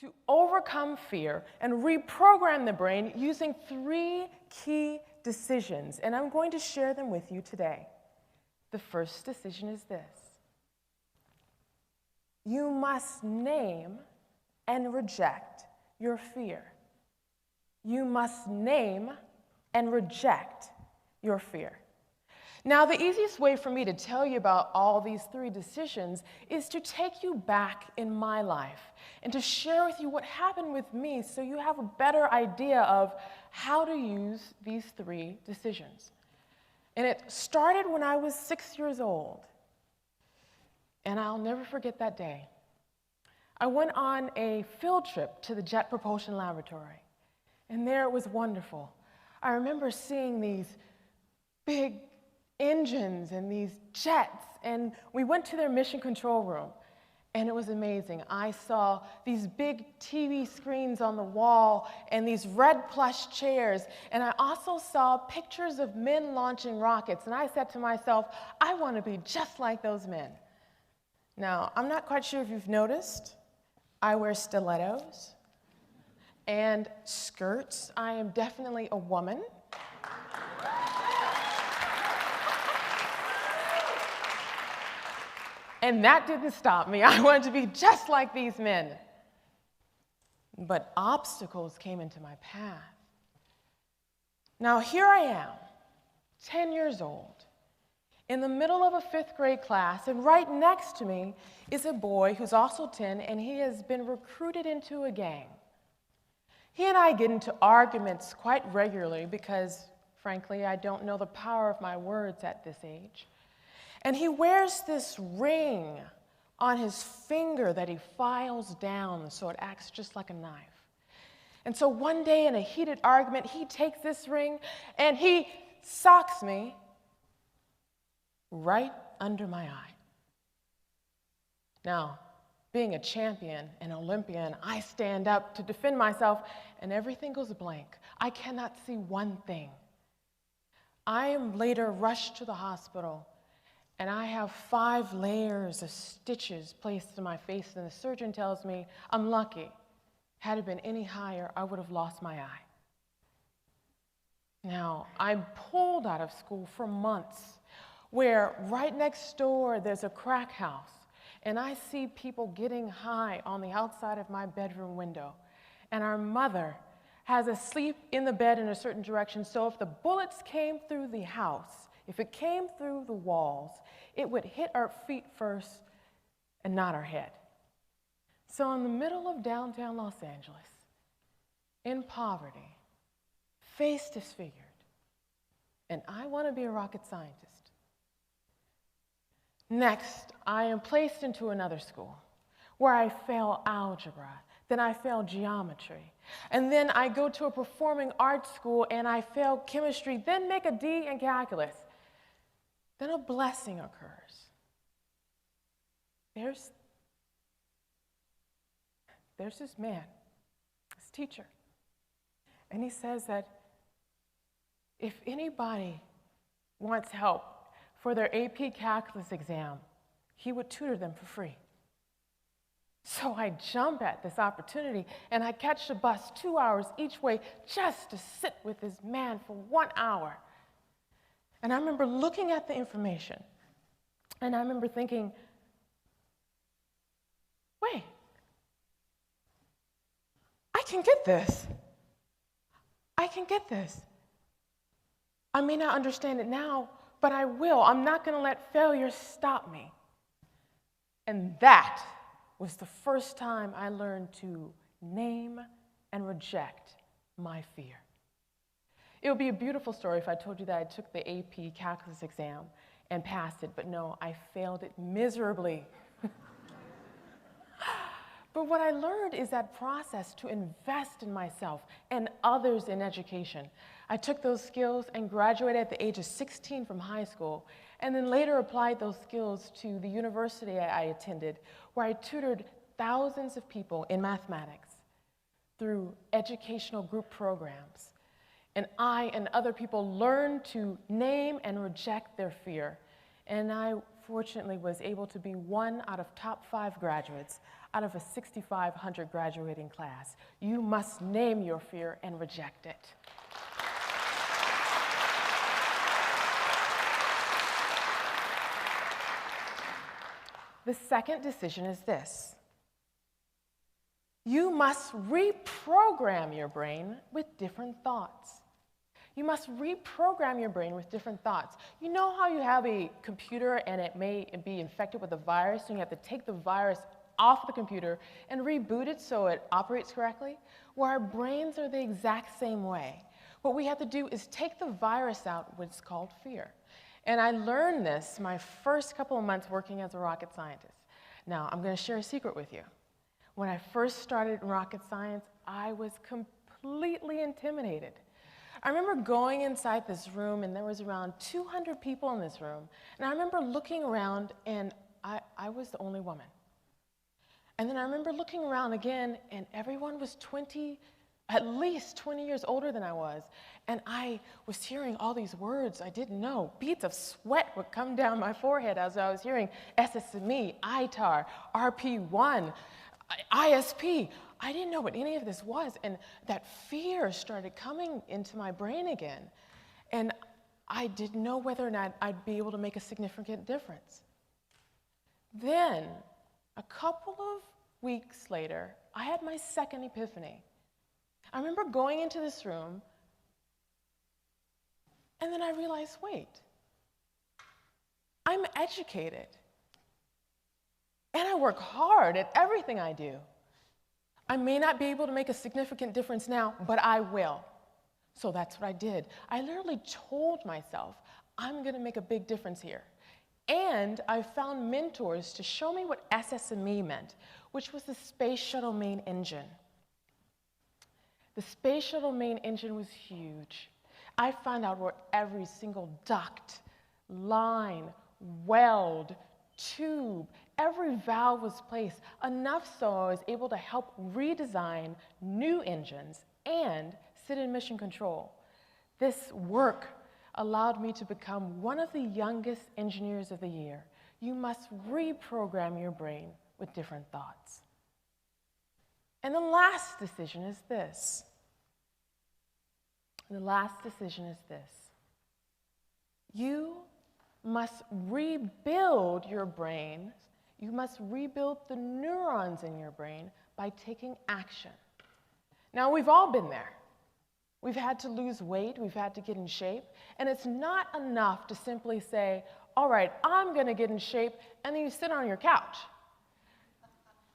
to overcome fear and reprogram the brain using 3 key decisions, and I'm going to share them with you today. The first decision is this: you must name and reject your fear. You must name and reject your fear. Now, the easiest way for me to tell you about all these 3 decisions is to take you back in my life and to share with you what happened with me so you have a better idea of how to use these 3 decisions. And it started when I was 6 years old, and I'll never forget that day. I went on a field trip to the Jet Propulsion Laboratory, and there it was wonderful. I remember seeing these big engines and these jets, and we went to their mission control room, and it was amazing. I saw these big TV screens on the wall and these red plush chairs, and I also saw pictures of men launching rockets, and I said to myself, I want to be just like those men. Now, I'm not quite sure if you've noticed, I wear stilettos and skirts. I am definitely a woman. And that didn't stop me. I wanted to be just like these men. But obstacles came into my path. Now here I am, 10 years old, in the middle of a 5th grade class, and right next to me is a boy who's also 10, and he has been recruited into a gang. He and I get into arguments quite regularly because, frankly, I don't know the power of my words at this age. And he wears this ring on his finger that he files down so it acts just like a knife. And so one day in a heated argument, he takes this ring and he socks me right under my eye. Now, being a champion, an Olympian, I stand up to defend myself and everything goes blank. I cannot see one thing. I am later rushed to the hospital, and I have 5 layers of stitches placed in my face, and the surgeon tells me I'm lucky. Had it been any higher, I would have lost my eye. Now, I'm pulled out of school for months, where right next door there's a crack house, and I see people getting high on the outside of my bedroom window, and our mother has us sleep in the bed in a certain direction, so if the bullets came through the house, if it came through the walls, it would hit our feet first and not our head. So in the middle of downtown Los Angeles, in poverty, face disfigured, and I want to be a rocket scientist. Next, I am placed into another school where I fail algebra, then I fail geometry, and then I go to a performing arts school and I fail chemistry, then make a D in calculus. Then a blessing occurs. There's this man, this teacher, and he says that if anybody wants help for their AP calculus exam, he would tutor them for free. So I jump at this opportunity and I catch the bus 2 hours each way just to sit with this man for 1 hour. And I remember looking at the information, and I remember thinking, wait, I can get this. I can get this. I may not understand it now, but I will. I'm not going to let failure stop me. And that was the first time I learned to name and reject my fear. It would be a beautiful story if I told you that I took the AP calculus exam and passed it, but no, I failed it miserably. But what I learned is that process to invest in myself and others in education. I took those skills and graduated at the age of 16 from high school, and then later applied those skills to the university I attended, where I tutored thousands of people in mathematics through educational group programs. And I and other people learned to name and reject their fear. And I fortunately was able to be one out of top 5 graduates out of a 6,500 graduating class. You must name your fear and reject it. The second decision is this. You must reprogram your brain with different thoughts. You must reprogram your brain with different thoughts. You know how you have a computer and it may be infected with a virus, and you have to take the virus off the computer and reboot it so it operates correctly? Well, our brains are the exact same way. What we have to do is take the virus out, what's called fear. And I learned this my first couple of months working as a rocket scientist. Now, I'm going to share a secret with you. When I first started in rocket science, I was completely intimidated. I remember going inside this room, and there was around 200 people in this room, and I remember looking around, and I was the only woman. And then I remember looking around again, and everyone was at least 20 years older than I was, and I was hearing all these words I didn't know. Beads of sweat would come down my forehead as I was hearing SSME, ITAR, RP1, ISP. I didn't know what any of this was, and that fear started coming into my brain again, and I didn't know whether or not I'd be able to make a significant difference. Then, a couple of weeks later, I had my second epiphany. I remember going into this room, and then I realized, wait, I'm educated, and I work hard at everything I do. I may not be able to make a significant difference now, but I will. So that's what I did. I literally told myself, I'm going to make a big difference here. And I found mentors to show me what SSME meant, which was the Space Shuttle Main Engine. The Space Shuttle Main Engine was huge. I found out where every single duct, line, weld, tube, every valve was placed, enough so I was able to help redesign new engines and sit in mission control. This work allowed me to become one of the youngest engineers of the year. You must reprogram your brain with different thoughts. And the last decision is this. The last decision is this. You must rebuild your brain. You must rebuild the neurons in your brain by taking action. Now, we've all been there. We've had to lose weight, we've had to get in shape, and it's not enough to simply say, all right, I'm going to get in shape, and then you sit on your couch.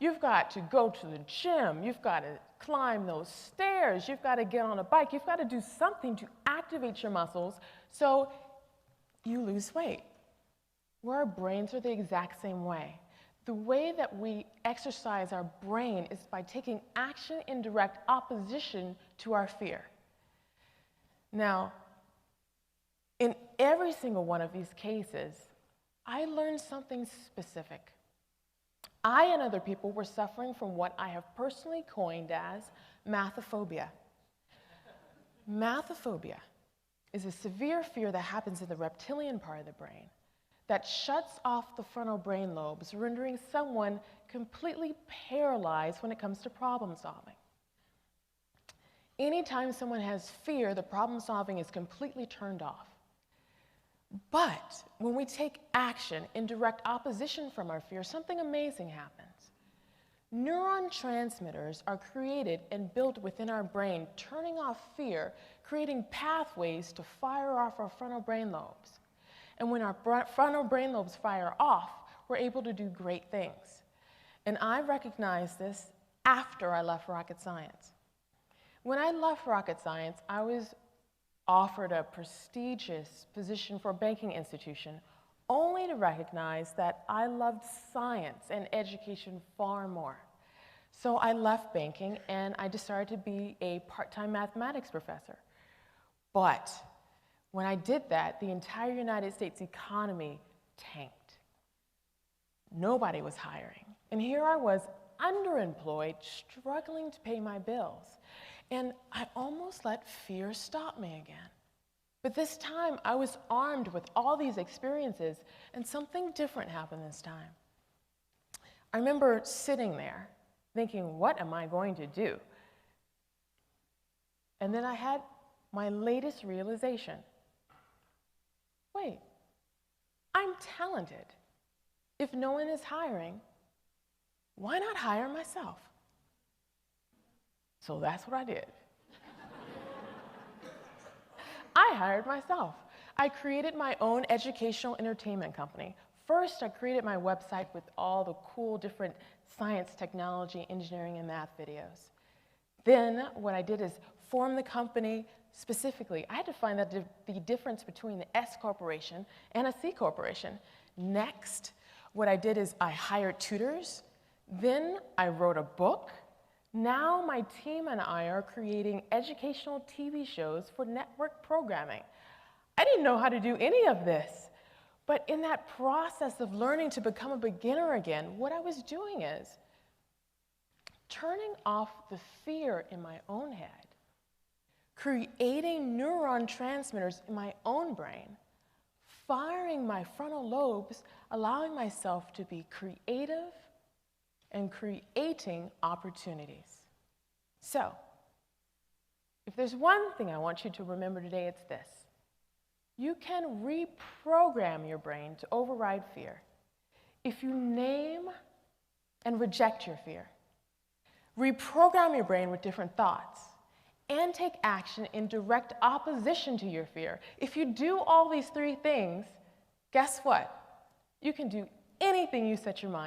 You've got to go to the gym, you've got to climb those stairs, you've got to get on a bike, you've got to do something to activate your muscles so you lose weight. Where our brains are the exact same way. The way that we exercise our brain is by taking action in direct opposition to our fear. Now, in every single one of these cases, I learned something specific. I and other people were suffering from what I have personally coined as mathophobia. Mathophobia is a severe fear that happens in the reptilian part of the brain that shuts off the frontal brain lobes, rendering someone completely paralyzed when it comes to problem solving. Anytime someone has fear, the problem solving is completely turned off. But when we take action in direct opposition from our fear, something amazing happens. Neuron transmitters are created and built within our brain, turning off fear, creating pathways to fire off our frontal brain lobes. And when our frontal brain lobes fire off, we're able to do great things. And I recognized this after I left rocket science. When I left rocket science, I was offered a prestigious position for a banking institution, only to recognize that I loved science and education far more. So I left banking and I decided to be a part-time mathematics professor. But when I did that, the entire United States economy tanked. Nobody was hiring. And here I was, underemployed, struggling to pay my bills. And I almost let fear stop me again. But this time, I was armed with all these experiences, and something different happened this time. I remember sitting there thinking, what am I going to do? And then I had my latest realization. Wait, I'm talented. If no one is hiring, why not hire myself? So that's what I did. I hired myself. I created my own educational entertainment company. First, I created my website with all the cool different science, technology, engineering, and math videos. Then what I did is form the company specifically. I had to find out the difference between the S corporation and a C corporation. Next, what I did is I hired tutors. Then I wrote a book. Now my team and I are creating educational TV shows for network programming. I didn't know how to do any of this. But in that process of learning to become a beginner again, what I was doing is turning off the fear in my own head, creating neuron transmitters in my own brain, firing my frontal lobes, allowing myself to be creative and creating opportunities. So, if there's one thing I want you to remember today, it's this. You can reprogram your brain to override fear if you name and reject your fear. Reprogram your brain with different thoughts and take action in direct opposition to your fear. If you do all these three things, guess what? You can do anything you set your mind